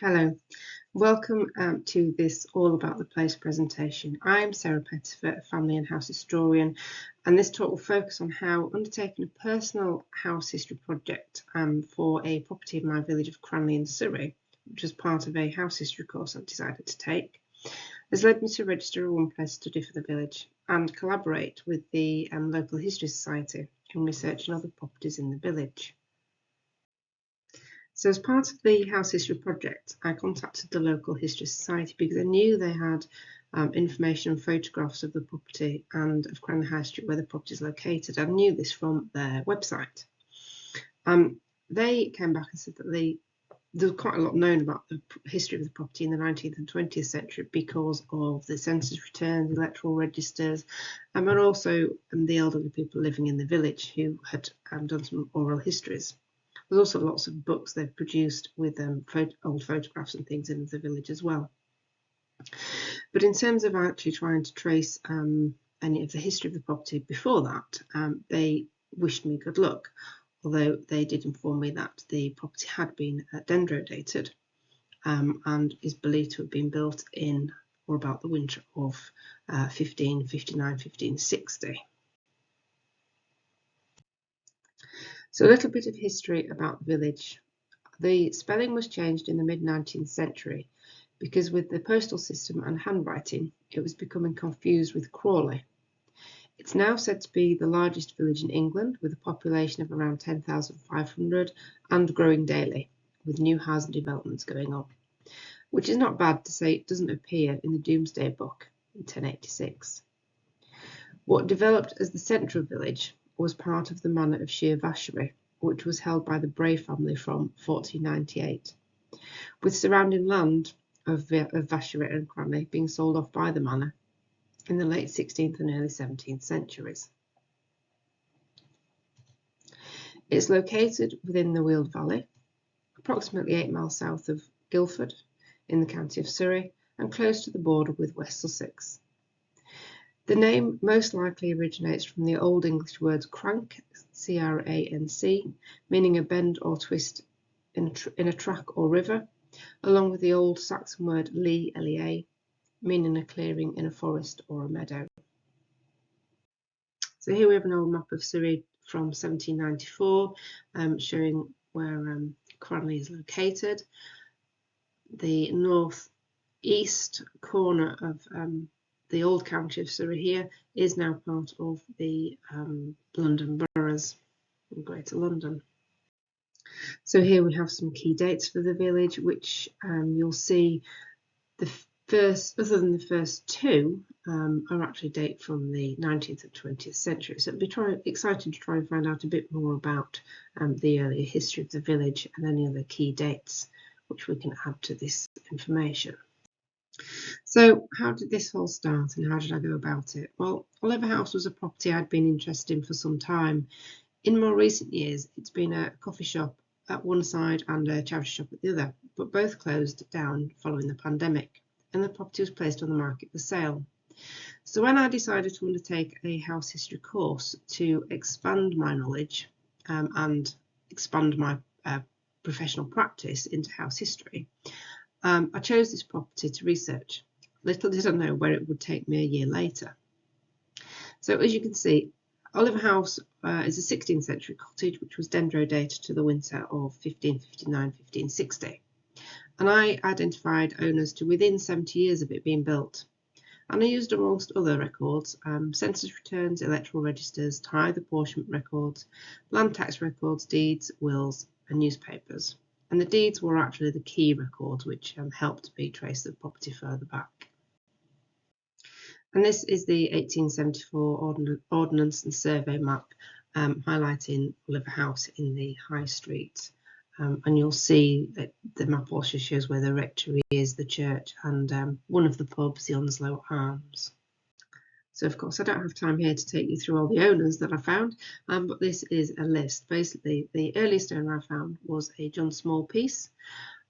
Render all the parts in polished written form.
Hello, welcome to this All About the Place presentation. I'm Sarah Pettyfer, a family and house historian, and this talk will focus on how undertaking a personal house history project for a property in my village of Cranley in Surrey, which was part of a house history course I've decided to take, has led me to register a one-place study for the village and collaborate with the local history society in researching other properties in the village. So as part of the House History Project, I contacted the local history society because I knew they had information and photographs of the property and of Cranley High Street where the property is located. I knew this from their website. They came back and said that there's quite a lot known about the history of the property in the 19th and 20th century because of the census returns, electoral registers, and also the elderly people living in the village who had done some oral histories. There's also lots of books they've produced with old photographs and things in the village as well. But in terms of actually trying to trace any of the history of the property before that, they wished me good luck, although they did inform me that the property had been dendrodated and is believed to have been built in or about the winter of 1559-1560. So a little bit of history about the village. The spelling was changed in the mid-19th century because with the postal system and handwriting, it was becoming confused with Cranley. It's now said to be the largest village in England with a population of around 10,500 and growing daily, with new housing developments going on, which is not bad to say it doesn't appear in the Domesday Book in 1086. What developed as the central village was part of the manor of Sheer Vashery, which was held by the Bray family from 1498, with surrounding land of Vashery and Cranley being sold off by the manor in the late 16th and early 17th centuries. It's located within the Weald Valley, approximately 8 miles south of Guildford in the county of Surrey and close to the border with West Sussex. The name most likely originates from the Old English words crank, C-R-A-N-C, meaning a bend or twist in a track or river, along with the Old Saxon word lea, L-E-A, meaning a clearing in a forest or a meadow. So here we have an old map of Surrey from 1794, showing where Cranley is located. The northeast corner of the old county of Surrey here is now part of the London boroughs in Greater London. So here we have some key dates for the village, which you'll see the first, other than the first two, are actually date from the 19th and 20th century. So it'll be exciting to try and find out a bit more about the earlier history of the village and any other key dates which we can add to this information. So how did this all start and how did I go about it? Well, Oliver House was a property I'd been interested in for some time. In more recent years, it's been a coffee shop at one side and a charity shop at the other, but both closed down following the pandemic, and the property was placed on the market for sale. So when I decided to undertake a house history course to expand my knowledge and expand my professional practice into house history, I chose this property to research. Little did I know where it would take me a year later. So as you can see, Oliver House is a 16th century cottage which was dendrodated to the winter of 1559-1560. And I identified owners to within 70 years of it being built. And I used, amongst other records, census returns, electoral registers, tithe apportionment records, land tax records, deeds, wills, and newspapers. And the deeds were actually the key records which helped me trace the property further back. And this is the 1874 Ordnance and Survey map highlighting Oliver House in the High Street. And you'll see that the map also shows where the rectory is, the church, and one of the pubs, the Onslow Arms. So of course I don't have time here to take you through all the owners that I found, but this is a list. Basically, the earliest owner I found was a John Smallpiece,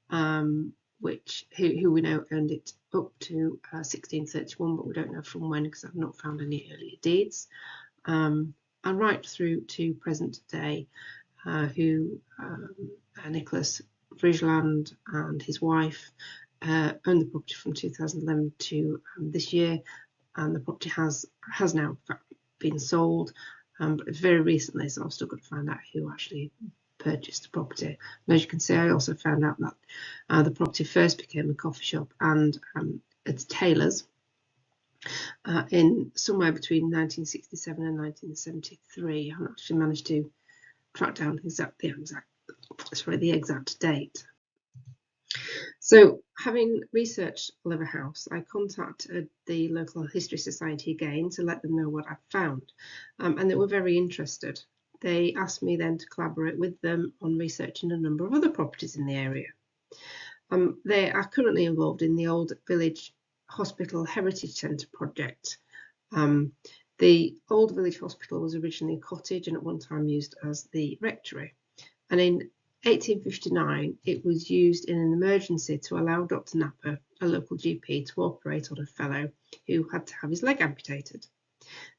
who we know owned it up to 1631, but we don't know from when because I've not found any earlier deeds, and right through to present day, who Nicholas Friesland and his wife owned the property from 2011 to this year, and the property has now been sold, but it's very recently, so I've still got to find out who actually purchased the property. And as you can see, I also found out that the property first became a coffee shop and it's tailors in somewhere between 1967 and 1973. I haven't actually managed to track down the exact date. So, having researched Oliver House, I contacted the local history society again to let them know what I'd found, and they were very interested. They asked me then to collaborate with them on researching a number of other properties in the area. They are currently involved in the Old Village Hospital Heritage Centre project. The Old Village Hospital was originally a cottage and at one time used as the rectory. And in 1859, it was used in an emergency to allow Dr. Napper, a local GP, to operate on a fellow who had to have his leg amputated.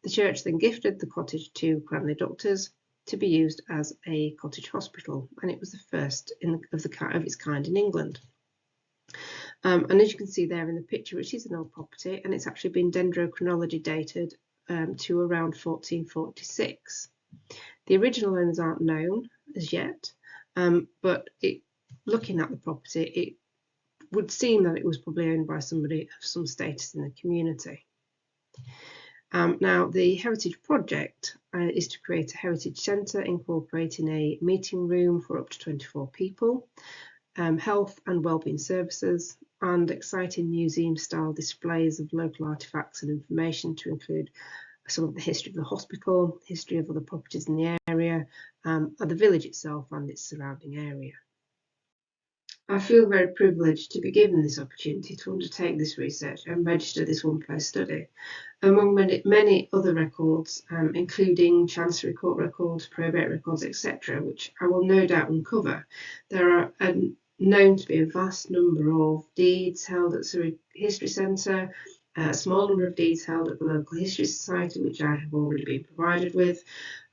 The church then gifted the cottage to Cranley doctors to be used as a cottage hospital, and it was the first of its kind in England. And as you can see there in the picture, which is an old property, and it's actually been dendrochronology dated to around 1446. The original owners aren't known as yet, but looking at the property, it would seem that it was probably owned by somebody of some status in the community. Now, the Heritage Project is to create a heritage centre incorporating a meeting room for up to 24 people, health and wellbeing services, and exciting museum-style displays of local artefacts and information to include some of the history of the hospital, history of other properties in the area, the village itself and its surrounding area. I feel very privileged to be given this opportunity to undertake this research and register this one-place study. Among many other records, including Chancery Court records, probate records, etc., which I will no doubt uncover, there are known to be a vast number of deeds held at Surrey History Centre, a small number of deeds held at the local history society, which I have already been provided with.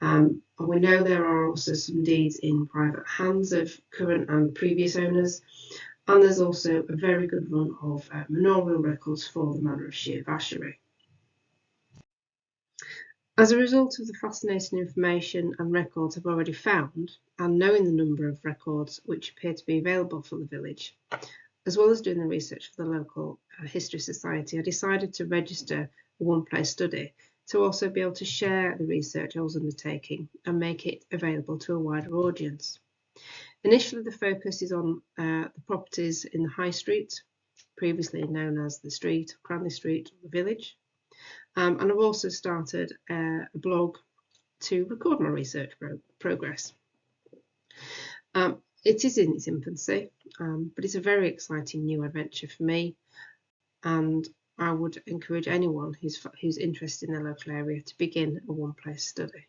We know there are also some deeds in private hands of current and previous owners, and there's also a very good run of manorial records for the manor of Sheer Vashery. As a result of the fascinating information and records I've already found, and knowing the number of records which appear to be available for the village, as well as doing the research for the local history society, I decided to register a one-place study to also be able to share the research I was undertaking and make it available to a wider audience. Initially, the focus is on the properties in the High Street, previously known as the Street, Cranley Street, or the village. And I've also started a blog to record my research progress. It is in its infancy, but it's a very exciting new adventure for me, and I would encourage anyone who's interested in the local area to begin a one-place study.